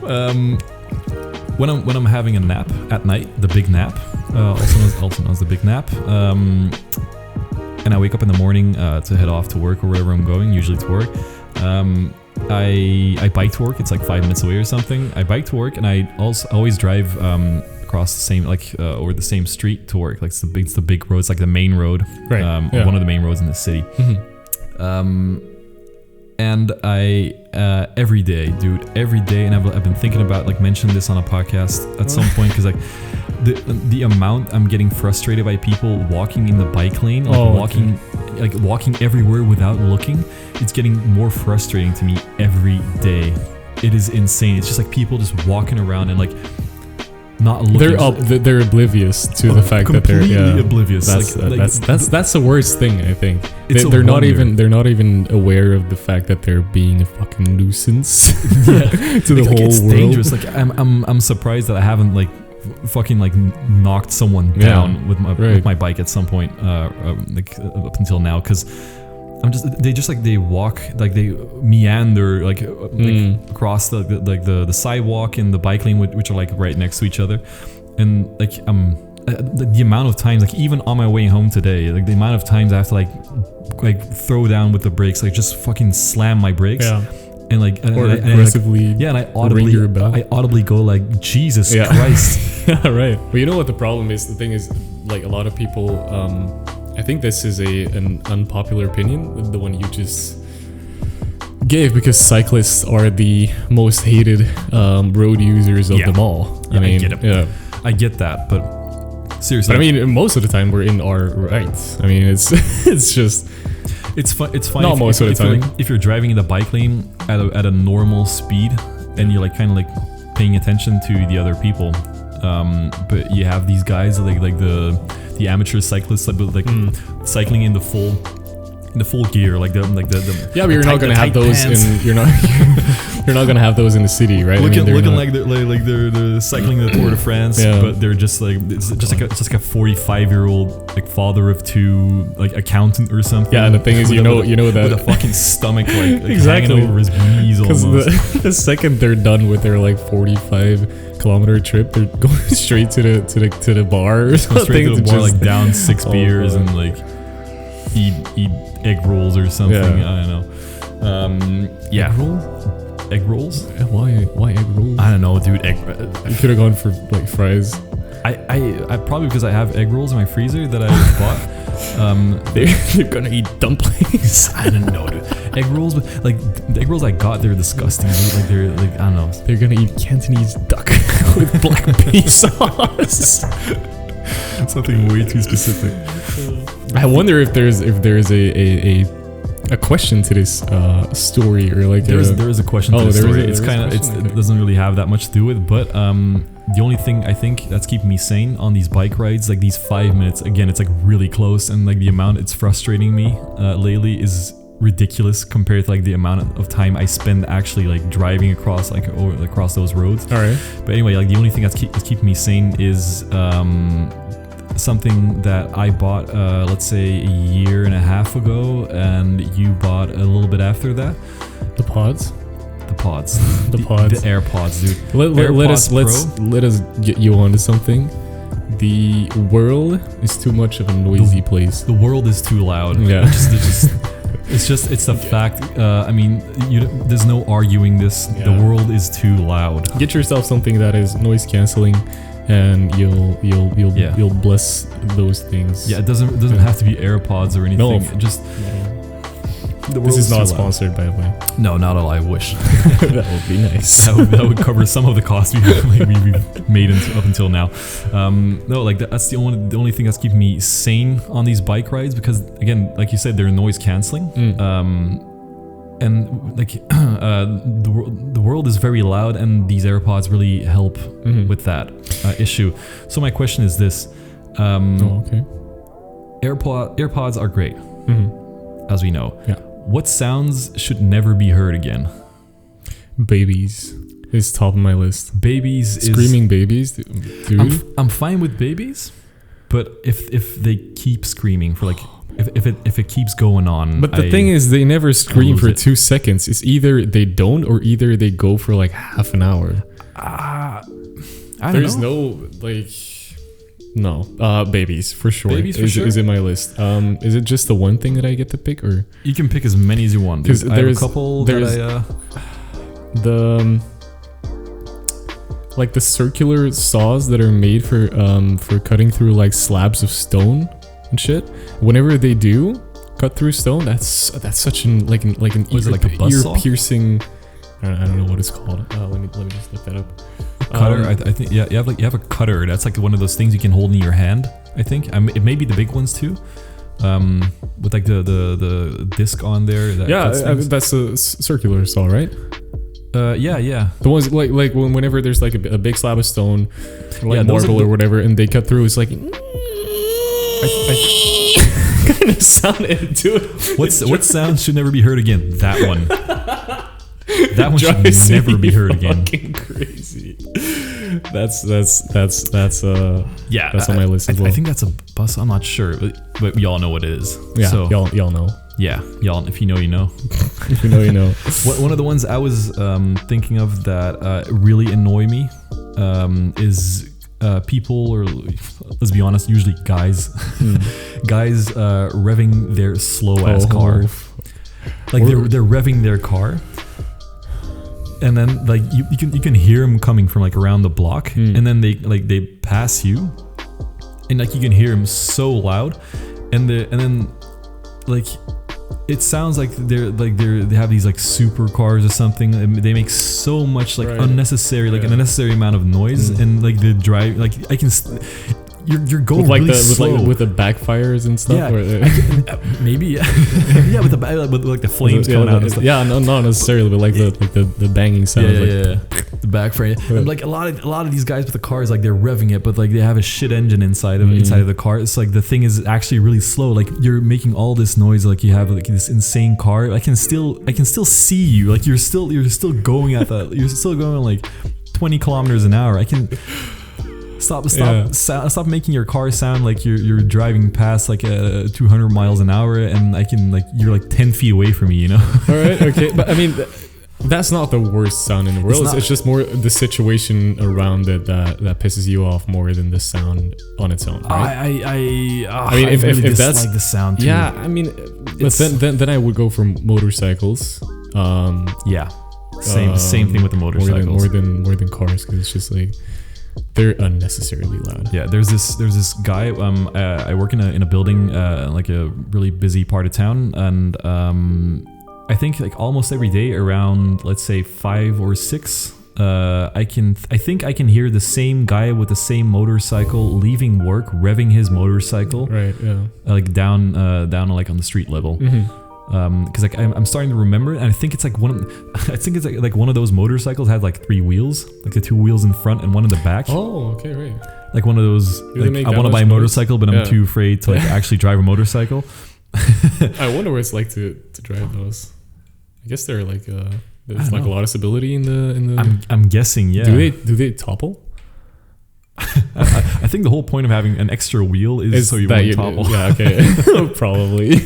when I'm having a nap at night, the big nap, also known as the big nap, and I wake up in the morning to head off to work or wherever I'm going, usually to work. I bike to work. It's like 5 minutes away or something. I bike to work, and I also always drive across the same over the same street to work. Like it's the big road. It's like the main road, right? One of the main roads in the city. And I every day, and I've been thinking about like mentioning this on a podcast at some point because like the amount I'm getting frustrated by people walking in the bike lane, like walking everywhere without looking. It's getting more frustrating to me every day. It is insane. It's just like people just walking around and like not looking. They're oblivious to the fact that they're completely oblivious. That's the worst thing, I think. They're not even aware of the fact that they're being a fucking nuisance to the whole it's world. Dangerous. Like I'm surprised that I haven't like fucking like knocked someone down with my bike at some point like up until now, because they walk, like they meander like across the sidewalk and the bike lane, which are like right next to each other, and like the amount of times, like even on my way home today, like the amount of times I have to like throw down with the brakes, like just fucking slam my brakes. And like aggressively, and I audibly go like, Jesus Christ. Yeah, right. But you know what the problem is? The thing is, like a lot of people, I think this is an unpopular opinion, the one you just gave, because cyclists are the most hated road users of them all. I mean, I get it. Yeah, I get that, but seriously. But I mean, most of the time we're in our rights. I mean, it's just. It's fine. Not most of the time. If you're driving in the bike lane at a normal speed, and you're like kind of like paying attention to the other people, but you have these guys like the amateur cyclists like cycling in the full gear, like the yeah, but you're not gonna have those pants. You're not You're not gonna have those in the city, right? Looking not, like they're cycling the Tour de France, but they're just like it's just like a 45-year-old like father of two, like accountant or something. Yeah, and the thing is, you know that with a fucking stomach like exactly hanging over his knees almost. The second they're done with their like 45-kilometer trip, they're going straight to the bar or something. Straight to the bar, like down 6 beers and like eat egg rolls or something. I don't know. Egg rolls? Why egg rolls? I don't know, dude. You could have gone for like fries. I probably because I have egg rolls in my freezer that I bought. They're gonna eat dumplings. I don't know, dude. Egg rolls, but like the egg rolls I got, they're disgusting. Like they're like I don't know. They're gonna eat Cantonese duck with black pea sauce. Something way too specific. I wonder if there's a question to this story or like there is a question to this story. It doesn't really have that much to do with it, but the only thing I think that's keeping me sane on these bike rides, like these 5 minutes, again, it's like really close, and like the amount it's frustrating me lately is ridiculous compared to like the amount of time I spend actually like driving across across those roads. All right. But anyway, like the only thing that's keeping me sane is something that I bought, let's say a year and a half ago, and you bought a little bit after that. The pods. The pods. The pods. The AirPods, dude. Let us get you onto something. The world is too much of a noisy place. The world is too loud. Yeah. It's the fact. I mean, there's no arguing this. Yeah. The world is too loud. Get yourself something that is noise canceling, and you'll bless those things. Yeah, it doesn't have to be AirPods or anything. This is not sponsored, by the way. No, not at all. I wish. That would be nice. that would cover some of the costs we've made up until now. No, like that's the only thing that's keeping me sane on these bike rides, because again, like you said, they're noise canceling. And like the world is very loud, and these AirPods really help with that issue. So my question is this: AirPods are great, as we know. Yeah. What sounds should never be heard again? Babies is top of my list. Screaming babies, dude. I'm fine with babies, but if they keep screaming for like. If it keeps going on. But the thing is, they never scream for 2 seconds. It's either they don't, or either they go for like half an hour. I don't There's know. no like, no. Babies for sure. Babies for sure. Is in my list. Is it just the one thing that I get to pick, or you can pick as many as you want? Because I have a couple. Like the circular saws that are made for cutting through like slabs of stone and shit. Whenever they do cut through stone, that's such an ear piercing. I don't know what it's called. Let me just look that up. Cutter. I think you have a cutter. That's like one of those things you can hold in your hand. I think it may be the big ones too. With like the disc on there. That's a circular saw, right? Yeah. The ones like whenever there's like a big slab of stone, like marble or whatever, and they cut through, it's like. Kind of sounded to it. What sound should never be heard again? That one. That one should never be heard again. Fucking crazy. That's on my list as well. I think that's a bus. I'm not sure, but we all know what it is. Yeah, so, y'all know. Yeah, y'all. If you know, you know. If you know, you know. One of the ones I was thinking of that really annoy me is. People, or let's be honest, usually guys, guys revving their slow ass car, like they're revving their car, and then like you can hear them coming from like around the block, and then they pass you, and like you can hear them so loud, and then like it sounds like they have these like supercars or something, and they make so much like unnecessary, like an unnecessary amount of noise, and like the drive, like you're going with like really the slow. with the backfires and stuff. Yeah, maybe. Yeah, with like the flames coming out. And stuff. Yeah, not necessarily, but like the banging sound. Yeah. The backfire. And like a lot of these guys with the cars, like they're revving it, but like they have a shit engine inside of the car. It's like the thing is actually really slow. Like you're making all this noise, like you have like this insane car. I can still see you. Like you're still going at that. You're still going like 20 kilometers an hour. I can. Stop making your car sound like you're driving past like 200 miles an hour, and I can like you're like 10 feet away from me, you know. All right, okay, but I mean that's not the worst sound in the world. It's just more the situation around it that pisses you off more than the sound on its own. Right? I mean, if that's like the sound too. Yeah, I mean, but then I would go for motorcycles. Yeah, same thing with the motorcycles. More than cars, because it's just like. They're unnecessarily loud. Yeah, there's this guy. I work in a building, like a really busy part of town, and I think like almost every day around, let's say 5 or 6, I think I can hear the same guy with the same motorcycle leaving work, revving his motorcycle. Right. Yeah. Like down like on the street level. Mm-hmm. Because like I'm starting to remember, and I think it's like one of those motorcycles had like 3 wheels, like the 2 wheels in front and one in the back. Oh, okay, right. Like one of those. Like, I want to buy a motorcycle, but I'm too afraid to like actually drive a motorcycle. I wonder what it's like to drive those. I guess they're like there's like a lot of stability in the. I'm guessing, yeah. Do they topple? I think the whole point of having an extra wheel is so you won't topple. Yeah, okay, probably.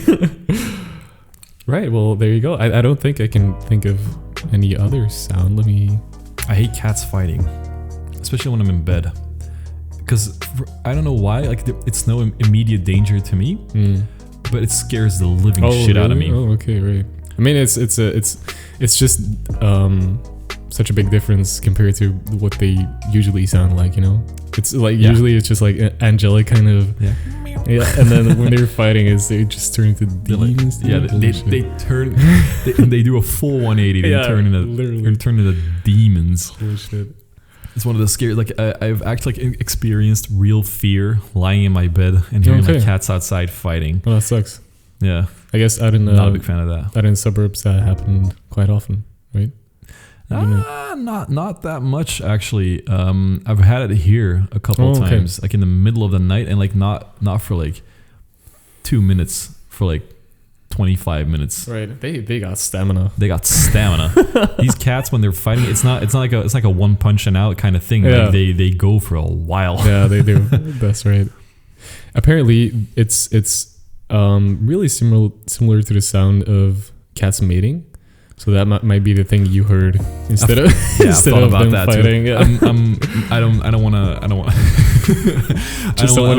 Right, well, there you go. I don't think I can think of any other sound. I hate cats fighting, especially when I'm in bed. Because I don't know why, like it's no immediate danger to me, but it scares the living shit out of me. Oh, okay, right. I mean, it's just such a big difference compared to what they usually sound like, you know? It's like usually it's just like angelic kind of and then when they're fighting they just turn into demons. They turn they do a full 180. They turn into demons. Holy shit. It's one of the scary, like I've actually like experienced real fear lying in my bed and hearing like cats outside fighting. Well, that sucks. Yeah, I guess out in not a big fan of that. Out in suburbs that happened quite often, right? Not that much actually. I've had it here a couple times, like in the middle of the night, and like not for like 2 minutes, for like 25 minutes. Right. They got stamina. These cats, when they're fighting, it's not like a one punch and out kind of thing. Yeah. Like they go for a while. Yeah, they do. That's right. Apparently, it's really similar to the sound of cats mating. So that might be the thing you heard instead of them fighting. Yeah. I don't want to. I don't want to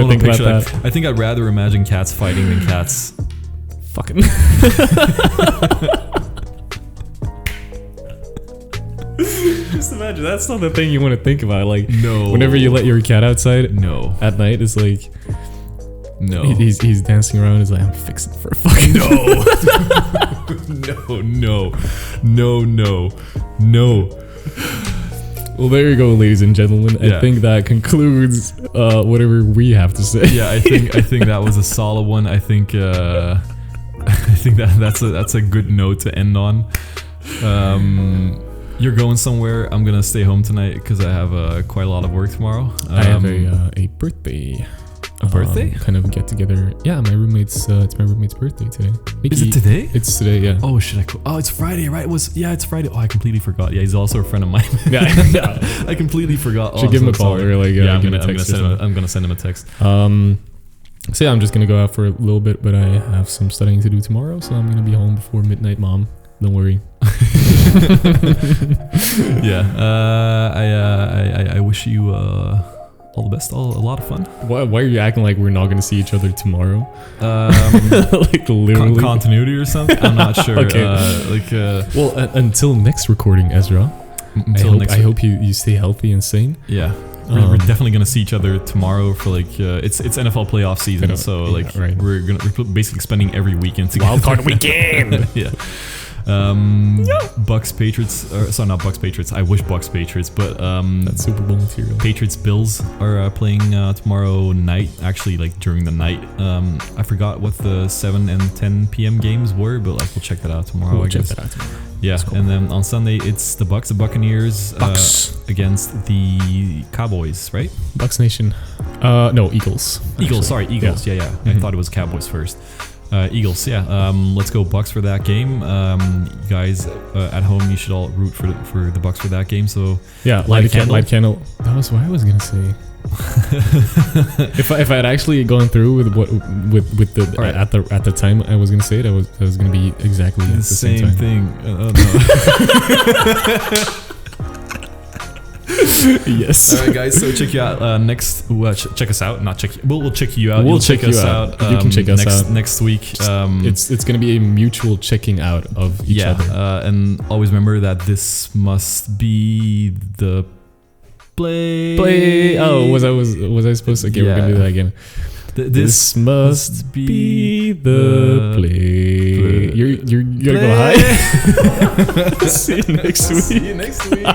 think about that. I think I'd rather imagine cats fighting than cats fucking. Just imagine, that's not the thing you want to think about. Like, no. Whenever you let your cat outside, no, at night, it's like, no, he's dancing around. He's like, I'm fixing for a fucking no. Well, there you go, ladies and gentlemen. I think that concludes whatever we have to say. Yeah, I think that was a solid one. I think that's a good note to end on. You're going somewhere. I'm gonna stay home tonight because I have quite a lot of work tomorrow. I have a birthday. A birthday? Kind of get together. Yeah, my roommate's. It's my roommate's birthday today. Is it today? It's today. Yeah. Oh shit! It's Friday, right? It's Friday. Oh, I completely forgot. Yeah, he's also a friend of mine. Yeah. I completely forgot. Should give him a call or like I'm gonna send him a text. So yeah, I'm just gonna go out for a little bit, but I have some studying to do tomorrow, so I'm gonna be home before midnight, Mom. Don't worry. Yeah. I wish you all the best. A lot of fun. Why are you acting like we're not gonna see each other tomorrow? Like literally continuity or something. I'm not sure. Okay. Well, until next recording, Ezra. I hope you stay healthy and sane. Yeah. We're definitely gonna see each other tomorrow for like it's NFL playoff season, so like we're basically spending every weekend together. Wildcard weekend. Yeah. Bucks Patriots. Sorry, not Bucks Patriots. I wish Bucks Patriots, but That's Super Bowl material. Patriots Bills are playing tomorrow night. Actually, like during the night. I forgot what the 7 and 10 p.m. games were, but like we'll check that out tomorrow. I guess. Check that out tomorrow. Yeah, Cool. and then on Sunday it's the Buccaneers against the Cowboys, right? Bucks Nation. No, Eagles. Eagles, sorry, Eagles. Yeah. I thought it was Cowboys first. Eagles, yeah. Let's go Bucks for that game. You guys at home, you should all root for the Bucks for that game. So Yeah, light candle. That was what I was gonna say. if I had actually gone through with the Right. at the time I was gonna say it, I was gonna be exactly at the same time. thing. No. Yes. All right, guys. So check you out next. Check us out. Not check. We'll check you out. We'll You'll check check you us out. out. You can check us out next week. It's gonna be a mutual checking out of each other. And always remember that this must be the play. Oh, was I supposed to? Okay, we're gonna do that again. This must be the play. You're gonna go high. See you next week. See you next week.